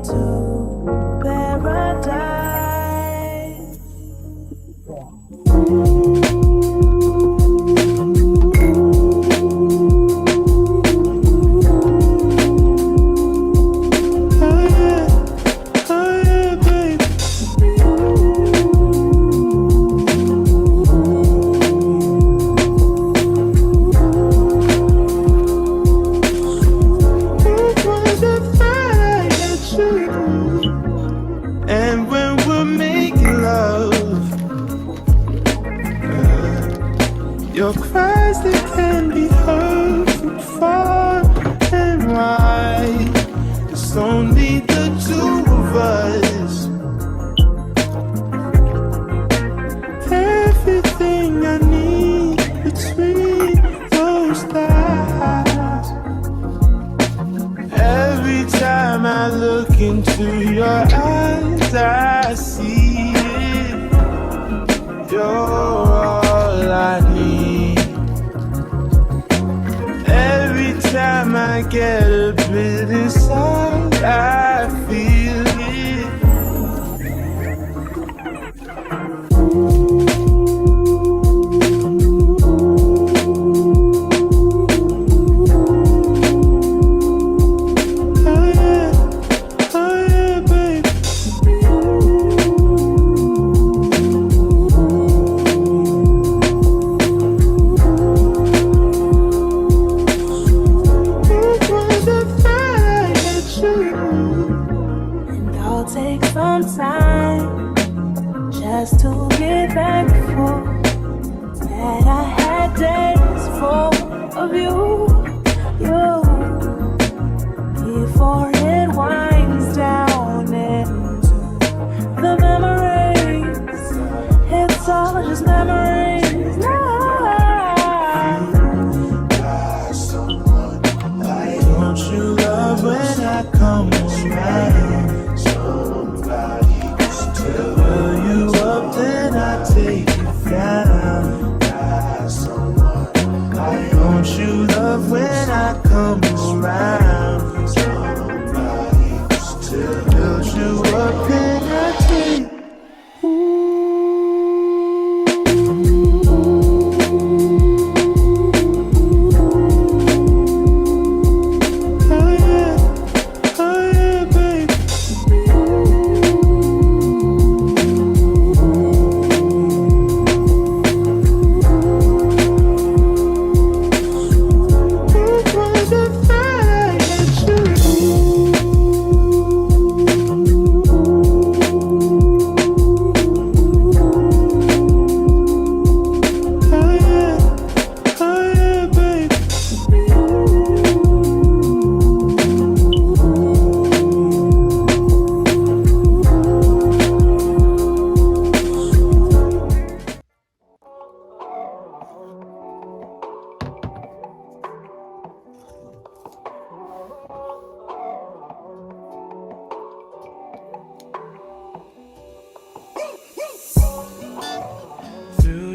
to paradise. Your cries, they can be heard from far and wide. It's only the two of us. Everything I need between those thighs. Every time I look into your eyes, I see it. You're all I need. Every time I get a bit inside, I feel it. Time just to get back for that I had days full of you before it winds down into the memories. It's all just memories now. Someone, why don't you love when I come around? Fill you up, then I take you down. Someone, why don't you love when I come around? Somebody still builds you up, and I take.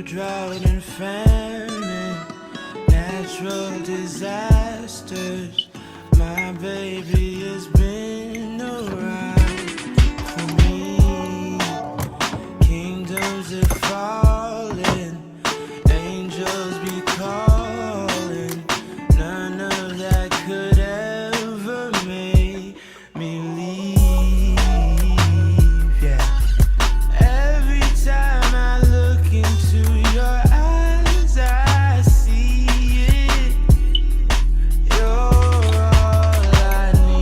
Drought and famine, natural disasters. My baby has been around for me. Kingdoms are falling, angels be calling. None of that could ever make me leave. Yeah. Every time I look into your eyes, I see it. You're all I need.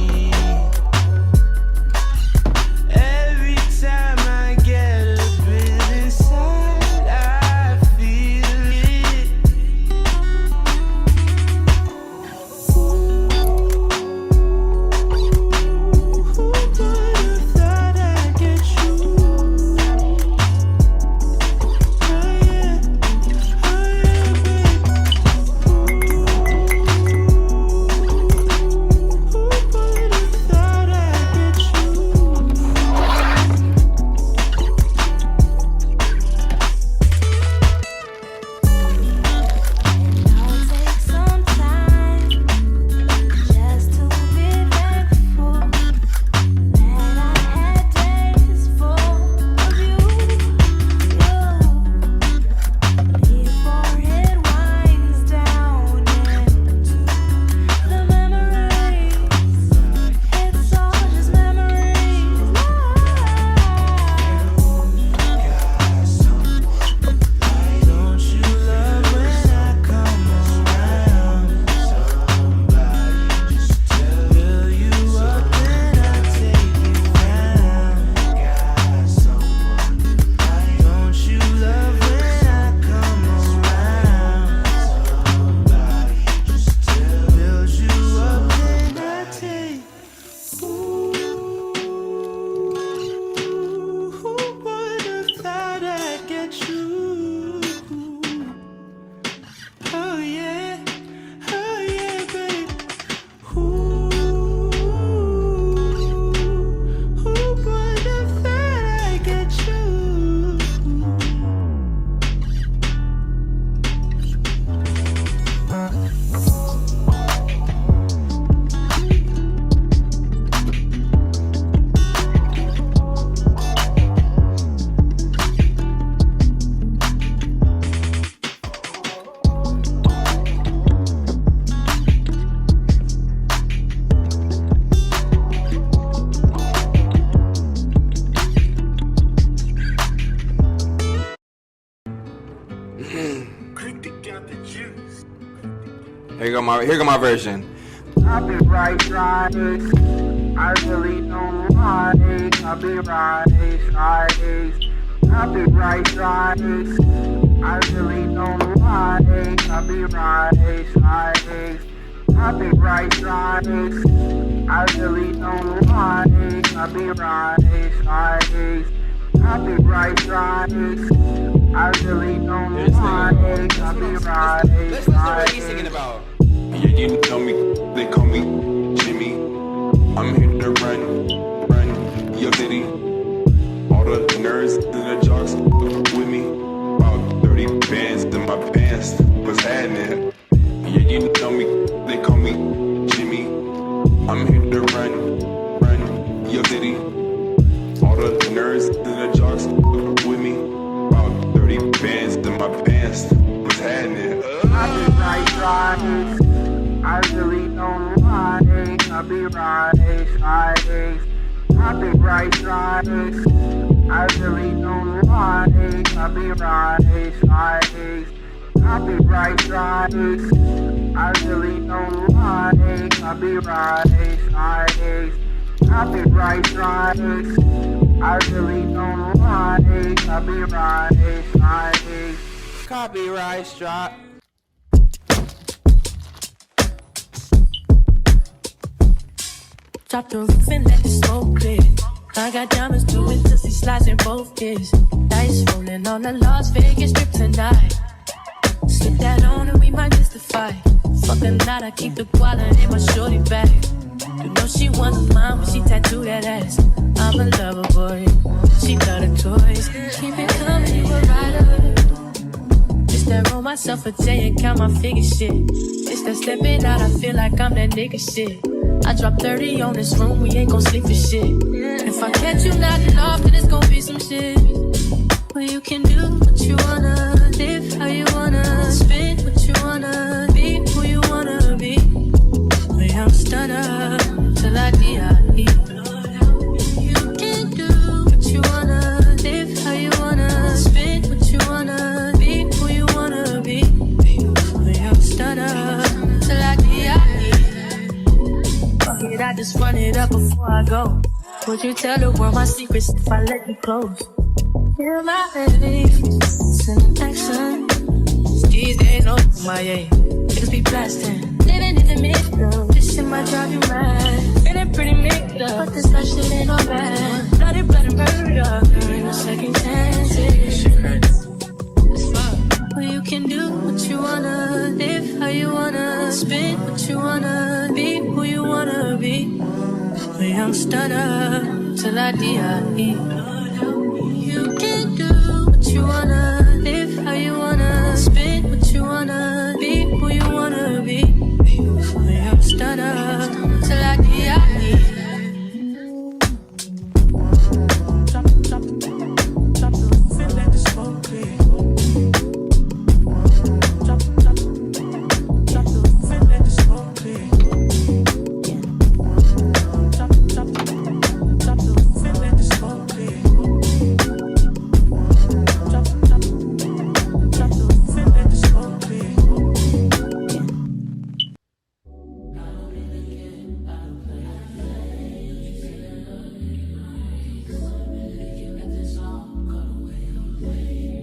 Here go my version. Copyright Fridays, I really don't like copyright Fridays. Copyright Fridays, I really don't like copyright Fridays. Copyright Fridays, I really don't like copyright Fridays. Copyright Fridays, I really don't like copyright Let's listen to what he's singing about. Yeah, you know me, they call me Jimmy. I'm here to run your city. All the nerds and the jocks with me. About 30 bands in my pants, what's happening? Yeah, you know me, they call me Jimmy. I'm here to run your city. All the nerds and the jocks with me. About 30 bands in my pants, what's happening? Copyright Fridays, I really don't like copyright Fridays. Copyright Fridays, I really don't like copyright Fridays. Copyright Fridays, I really don't like copyright Fridays. Copyright Fridays, I really don't like copyright Fridays. Copyright strike. Drop the roof and let the smoke clear. I got diamonds doing dusty slides in both ears. Dice rolling on the Las Vegas strip tonight. Slip that on and we might miss the fight. Fuck a night, I keep the koala in my shorty bag. You know she wasn't mine when she tattooed that ass. I'm a lover boy, she love the toys. Keep it coming, you a rider. Just that roll myself a J and count my figure shit. It's that stepping out, I feel like I'm that nigga shit. I drop 30 on this room, we ain't gon' sleep for shit. If I catch you nodding off, then it's gon' be some shit. Well, you can do what you wanna, live how you wanna, spin what you wanna, be who you wanna be. A young stunner, till I die. You can do what you wanna, live how you wanna, spin what you wanna, be who you wanna be. A young stunner, till I die. Fuck it, I just run it up before I go. Would you tell the world my secrets if I let you close? You're my baby, it's an action. These days, no my niggas be blasting. Living in the middle, this shit might drive you mad. Feeling pretty mixed up, but this life shit ain't all bad. Blood and murder, there ain't no second chances. Well, you can do what you wanna, live how you wanna, spin what you wanna, be who you wanna be. A young stunner, till I die. You can do what you wanna, live how you wanna, spin what you wanna, be who you wanna be. I'm stunner till I die. Drop the roof and let the smoke clear. Drop the roof and let the smoke clear. Drop the roof and let the smoke clear. Drop the roof and let the smoke clear.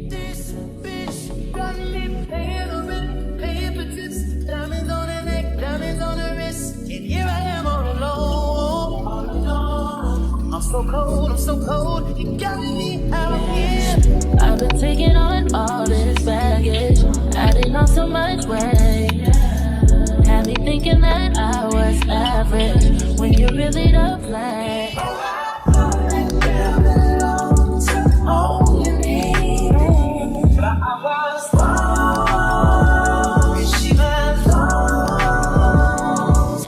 This bitch got me paying the rent, paying for trips, diamonds on her neck, diamonds on her wrist, and here I am all alone. I'm so cold, you got me out here. I've been taking on all this baggage, adding on so much weight. Had me thinking that I was average, when you really don't play.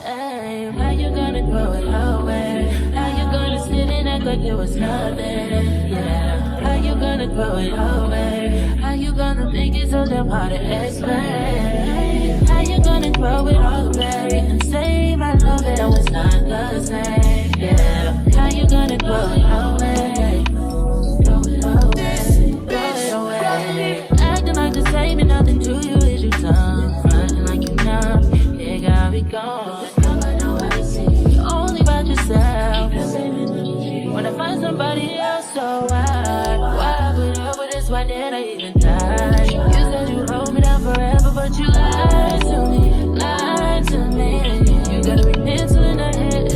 Hey, how you gonna throw it away? How you gonna sit and act like it was nothing? Yeah, how you gonna throw it away? How you gonna make it so damn hard to explain? How you gonna throw it all away and say my love it was not the same? Yeah, how you gonna throw it away? Throw it away. Acting like the same and nothing to you is your tongue. Fronting like you numb. So why I put up with this? Why did I even die? You said you hold me down forever, but you lied to me. You gotta be mental in the head.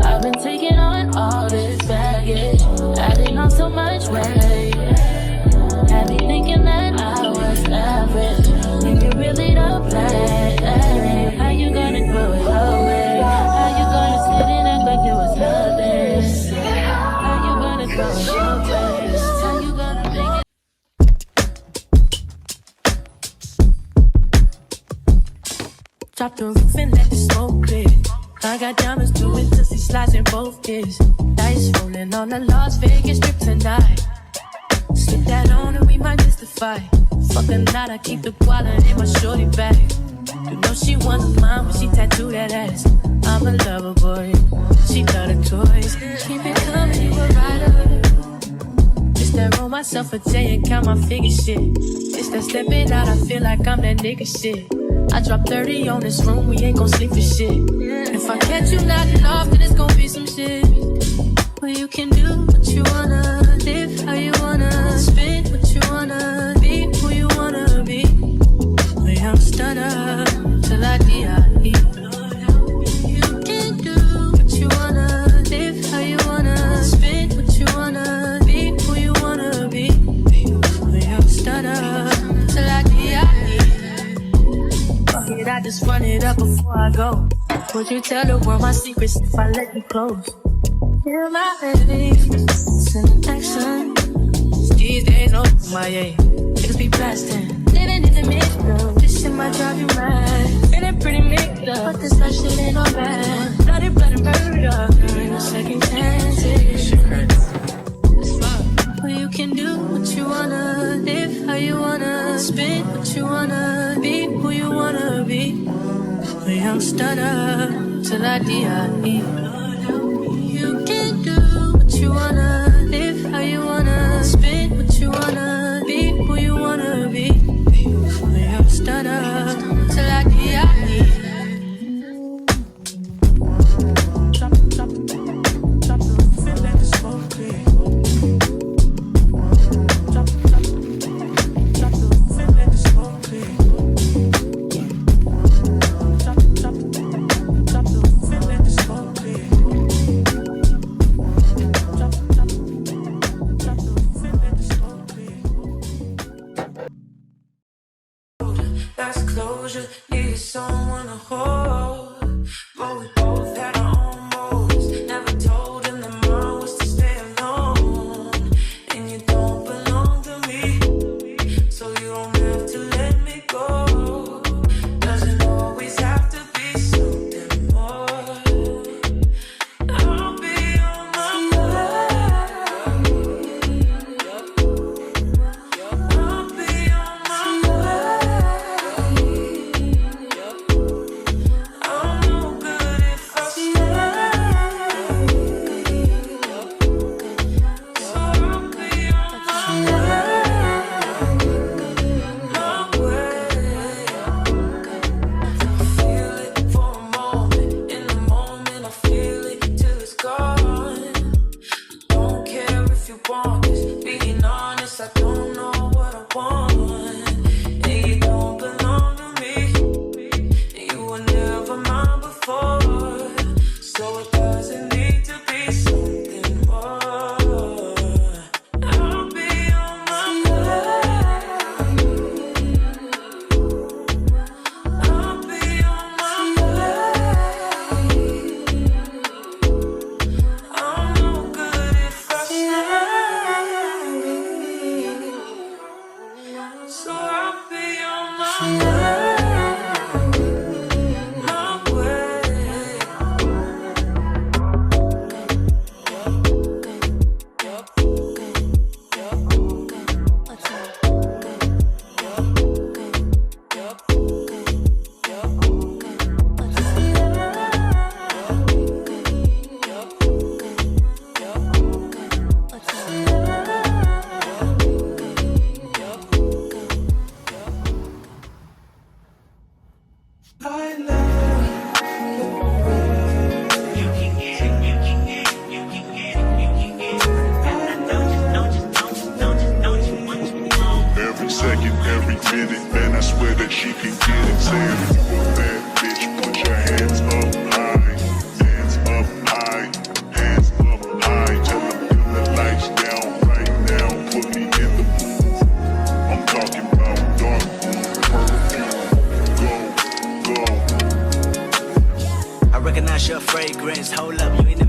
I've been taking on all this baggage, adding on so much weight. Had me thinking that I was average, and you really don't play. How you gonna throw it away? How you gonna sit and act like it was nothing? How you gonna throw it away? How you gonna make it? Drop the roof and let the smoke clear. I got diamonds doing dusty slides in both ears. Dice rolling on the Las Vegas strip tonight. Slip that on and we might miss the fight. Fuck a night, I keep the wallet in my shorty bag. You know she wants mine when she tattooed that ass. I'm a lover boy, she love the toys. Keep it coming, you a rider. It's that roll myself a J and count my figure shit. It's that stepping out, I feel like I'm that nigga shit. I drop 30 on this room, we ain't gon' sleep for shit. If I catch you nodding off, then it's gon' be some shit. Well, you can do what you wanna, live how you wanna, spin what you wanna, be who you wanna be. A young stunner, till I die. You can do what you wanna, live how you wanna, spin what you wanna, be who you wanna be. A young stunner, till I die. Fuck it, I just run it up before I go. Would you tell the world my secrets if I let you close? Feel my face, it's in action. These days, no MIA. Niggas be blasting. Living in the mix, though. This shit might drive you mad. Feeling pretty mixed up, but this life shit ain't all bad. Blood and murder. There ain't no second chances. It's fuck. Well, you can do what you wanna, live how you wanna, spin what you wanna, be who you wanna be. A young stunner, till I die. You can do what you wanna, live how you wanna, spin what you wanna, be who you wanna be. I'm stunner till I die. Drop the roof and let the smoke clear. Drop the roof and let the smoke clear. Drop the roof and let the smoke clear. That's closure, needed someone to hold. But we both had our own moves. Never told him that mine was to stay alone. And you don't belong to me, so you don't have to let me go. Doesn't always have to be something more. I'll be on my way. I'll be on my way.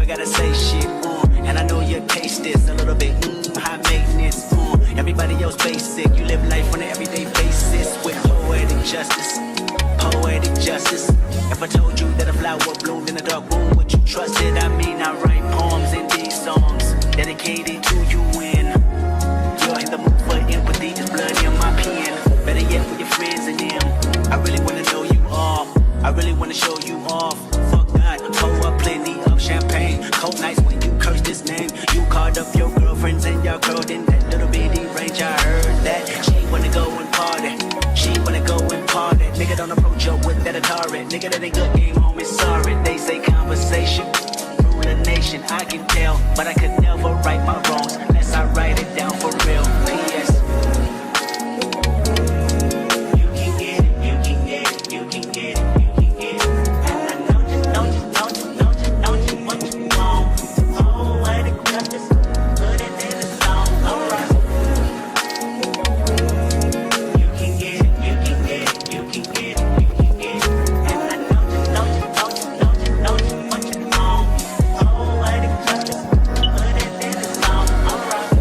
gotta say shit, and I know your taste is a little bit, high maintenance, everybody else basic, you live life on an everyday basis with poetic justice, poetic justice. If I told you that a flower bloomed in a dark room, would you trust it? I mean, I write poems in these songs dedicated to you when you're in the mood for empathy. There's blood in my pen. Better yet, with your friends and them. I really wanna know you all. I really wanna show you off. Fuck God, pour up plenty of champagne. Cold nights when you curse this name. You called up your girlfriends and y'all curled in that little bitty range. I heard that she wanna go and party. She wanna go and party. Nigga, don't approach her with that Atari. Nigga, that ain't good game, homie, sorry. They say conversation rule a nation. I can tell, but I could never right my wrongs unless I write it down for real. P.S. You can get it, you can get it, you can get it, you can get it. And I know you, know you, know you, know you, know you what you want. Oh, I done got this, put it in the song, alright. You can get it, you can get it, you can get it, you can get it. And I know you, know you, know you, know you, know you what you want. Oh, I done got this, put it in the song, alright.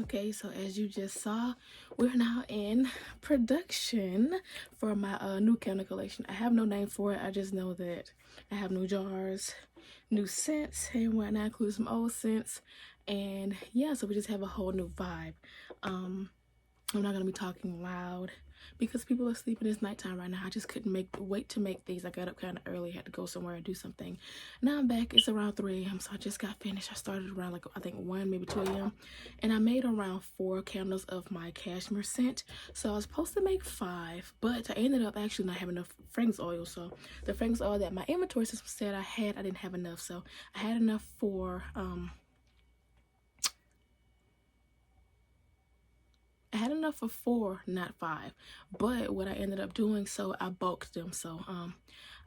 Okay, so as you just saw, we're now in production for my new candle collection. I have no name for it. I just know that I have new jars, new scents, and whatnot, include some old scents. And yeah, so we just have a whole new vibe. I'm not gonna be talking loud because people are sleeping. It's nighttime right now. I just couldn't wait to make these. I got up kind of early, had to go somewhere and do something. Now I'm back. It's around 3 a.m. so I just got finished. I started around like I think 1, maybe 2 a.m. and I made around 4 candles of my cashmere scent. So I was supposed to make 5, but I ended up actually not having enough fragrance oil. So the fragrance oil that my inventory system said I didn't have enough. So I had enough for I had enough for 4, not 5. But what I ended up doing, so I bulked them. So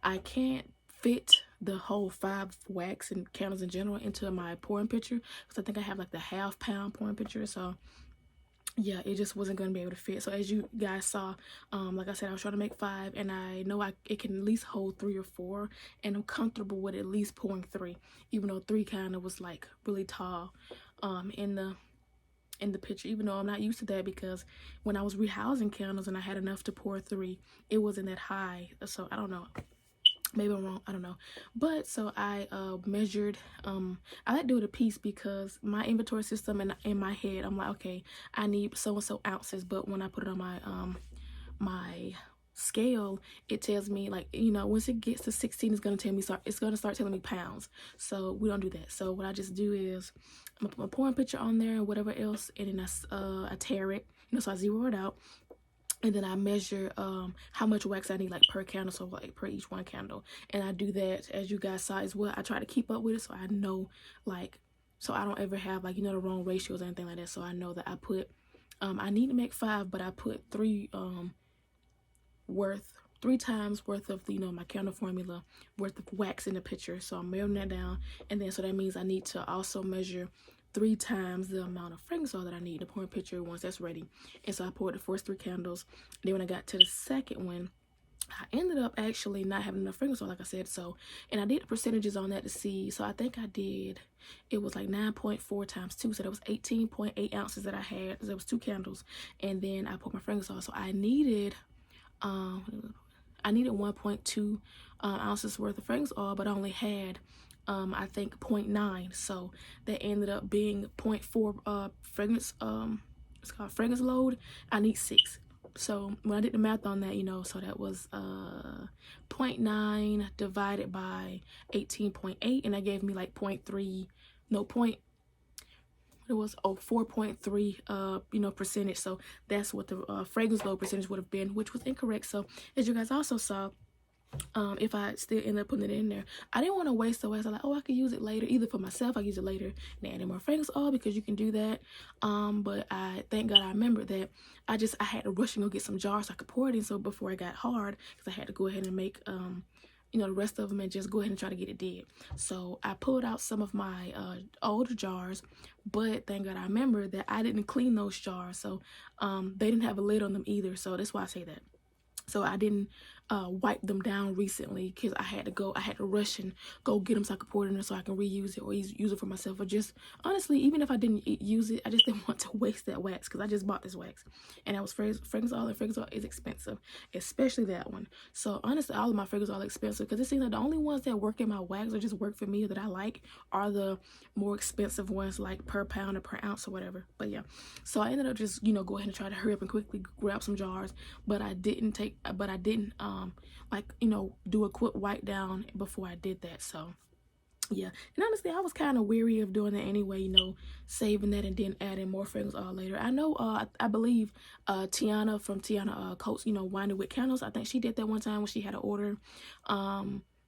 I can't fit the whole 5 wax and candles in general into my pouring pitcher because I think I have like the half-pound pouring pitcher. So yeah, it just wasn't going to be able to fit. So as you guys saw, like I said, I was trying to make 5, and I know it can at least hold 3 or 4, and I'm comfortable with at least pouring 3, even though 3 kind of was like really tall in the picture, even though I'm not used to that because when I was rehousing candles and I had enough to pour 3, it wasn't that high. So I don't know, maybe I'm wrong, I don't know. But so I measured, I like to do it a piece because my inventory system and in my head I'm like, okay, I need so and so ounces, but when I put it on my my scale, it tells me, like, you know, once it gets to 16, it's gonna start telling me pounds. So we don't do that. So what I just do is I'm gonna put my pouring pitcher on there and whatever else, and then I tare it, you know, so I zero it out, and then I measure how much wax I need, like per candle, so like per each one candle. And I do that, as you guys saw as well. I try to keep up with it so I know, like, so I don't ever have, like, you know, the wrong ratios or anything like that. So I know that I put I need to make 5, but I put 3 times worth of, you know, my candle formula worth of wax in the pitcher. So I'm measuring that down, and then so that means I need to also measure 3 times the amount of fragrance oil that I need to pour in the pitcher once that's ready. And so I poured the first 3 candles. And then when I got to the second one, I ended up actually not having enough fragrance oil, like I said. So, and I did the percentages on that to see. So I think it was like 9.4 times 2, so that was 18.8 ounces that I had. There was 2 candles, and then I put my fragrance oil. So I needed 1.2 ounces worth of fragrance oil, but I only had I think 0.9, so that ended up being 0.4 fragrance it's called fragrance load. I need 6. So when I did the math on that, you know, so that was 0.9 divided by 18.8, and that gave me like 4.3 you know, percentage. So that's what the fragrance load percentage would have been, which was incorrect. So as you guys also saw, if I still end up putting it in there, I didn't want to waste the wax. I'm like, oh, I could use it later, either for myself, I use it later and add in more fragrance oil, because you can do that. But I thank God I remembered that I had to rush and go get some jars so I could pour it in, so before it got hard, because I had to go ahead and make the rest of them and just go ahead and try to get it did. So I pulled out some of my older jars, but thank God I remember that I didn't clean those jars. So they didn't have a lid on them either. So that's why I say that. So I didn't wipe them down recently because I had to rush and go get them so I could pour it in there so I can reuse it or use it for myself. Or just, honestly, even if I didn't use it, I just didn't want to waste that wax because I just bought this wax. And that was fragrance oil, and fragrance oil is expensive, especially that one. So honestly, all of my fragrance oil are expensive because it seems like the only ones that work in my wax or just work for me or that I like are the more expensive ones, like per pound or per ounce or whatever. But yeah, so I ended up just, go ahead and try to hurry up and quickly grab some jars, but I didn't do a quick wipe down before I did that. So yeah, and honestly, I was kind of weary of doing that anyway, saving that and then adding more fragrance oil later. I know, I believe Tiana from Tiana Coats, Winded with Candles, I think she did that one time when she had an order.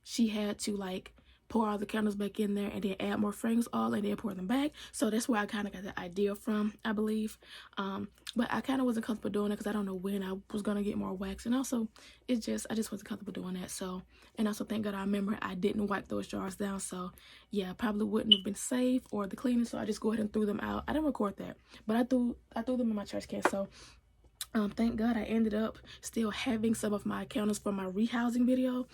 She had to like pour all the candles back in there and then add more fragrance oil and then pour them back. So that's where I kind of got the idea from, I believe. But I kind of wasn't comfortable doing it because I don't know when I was going to get more wax. And also, I just wasn't comfortable doing that. So, and also thank God I remember I didn't wipe those jars down. So yeah, probably wouldn't have been safe or the cleanest. So I just go ahead and threw them out. I didn't record that, but I threw them in my trash can. So thank God I ended up still having some of my candles for my rehousing video.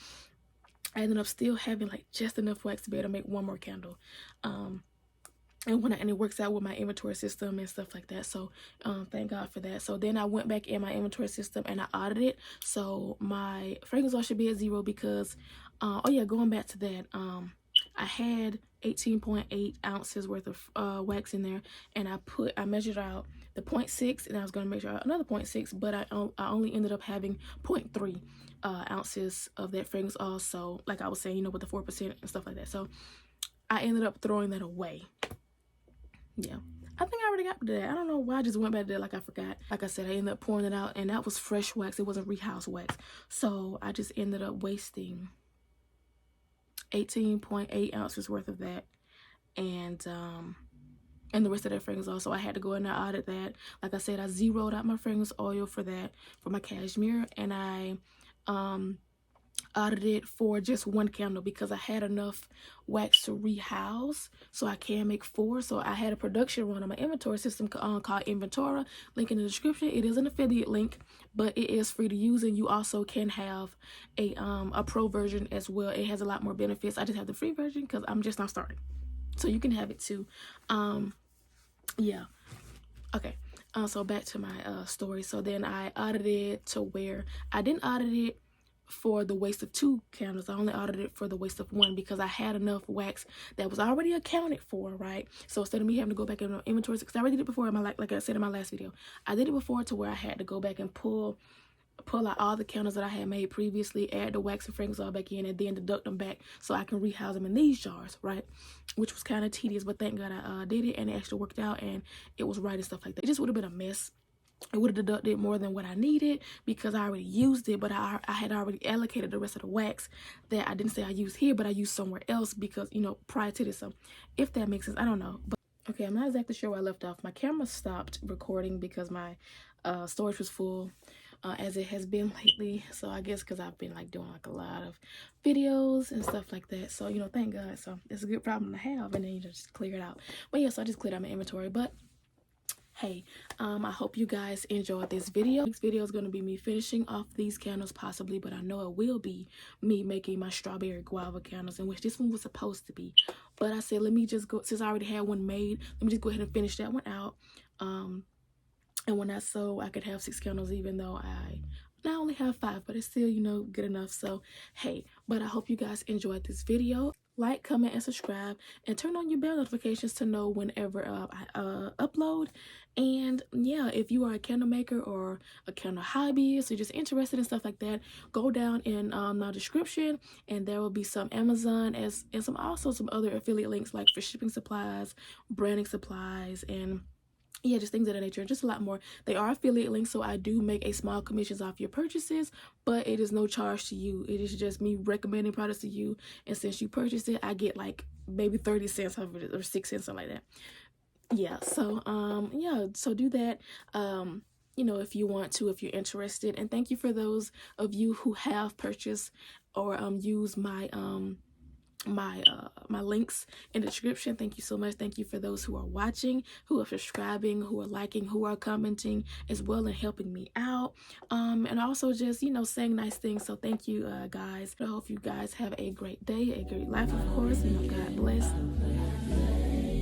I ended up still having like just enough wax to be able to make one more candle. And it works out with my inventory system and stuff like that. So thank God for that. So then I went back in my inventory system and I audited. So my fragrance oil should be at 0 because going back to that, I had 18.8 ounces worth of wax in there, and I measured out the 0.6, and I was going to measure out another 0.6, but I only ended up having 0.3 ounces of that fragrance oil. So like I was saying, with the 4% and stuff like that. So I ended up throwing that away. Yeah, I think I already got to that. I don't know why I just went back to that like I forgot. Like I said, I ended up pouring it out, and that was fresh wax. It wasn't rehouse wax. So I just ended up wasting 18.8 ounces worth of that, and the rest of that fragrance oil. So I had to go in and audit that. Like I said, I zeroed out my fragrance oil for that, for my cashmere, and I audited for just one candle because I had enough wax to rehouse, so I can make 4. So I had a production run on my inventory system called Inventora. Link in the description. It is an affiliate link, but it is free to use, and you also can have a pro version as well. It has a lot more benefits. I just have the free version because I'm just not starting, so you can have it too. Yeah, okay. So back to my story. So then I audited to where I didn't audit it for the waste of 2 candles. I only audited it for the waste of 1 because I had enough wax that was already accounted for, right? So instead of me having to go back in the inventory, because I already did it before in my, like I said in my last video, I did it before to where I had to go back and pull out all the candles that I had made previously, add the wax and fragrance all back in, and then deduct them back so I can rehouse them in these jars, right? Which was kind of tedious, but thank God I did it, and it actually worked out, and it was right and stuff like that. It just would have been a mess. It would have deducted more than what I needed because I already used it, but I had already allocated the rest of the wax that I didn't say I used here, but I used somewhere else because, prior to this. So if that makes sense, I don't know. But okay, I'm not exactly sure where I left off. My camera stopped recording because my storage was full, as it has been lately. So I guess because I've been doing a lot of videos and stuff like that. So, thank God. So it's a good problem to have, and then just clear it out. But yeah, so I just cleared out my inventory. But hey, I hope you guys enjoyed this video. Next video is going to be me finishing off these candles possibly, but I know it will be me making my strawberry guava candles, in which this one was supposed to be. But I said, let me just go, since I already had one made, let me just go ahead and finish that one out. And when I sew, I could have 6 candles, even though I now only have 5, but it's still, good enough. So hey, but I hope you guys enjoyed this video. Like, comment, and subscribe, and turn on your bell notifications to know whenever I upload. And yeah, if you are a candle maker or a candle hobbyist or just interested in stuff like that, go down in the description, and there will be some Amazon and some other affiliate links, like for shipping supplies, branding supplies, and yeah, just things of that nature, just a lot more. They are affiliate links, so I do make a small commissions off your purchases, but it is no charge to you. It is just me recommending products to you, and since you purchased it, I get maybe 30 cents off of it, or 6 cents, something like that. Yeah, so yeah, so do that if you want to, if you're interested. And thank you for those of you who have purchased or use my my links in the description. Thank you so much. Thank you for those who are watching, who are subscribing, who are liking, who are commenting as well, and helping me out, and also just, you know, saying nice things. So thank you, guys. I hope you guys have a great day, a great life, of course. You know, God bless.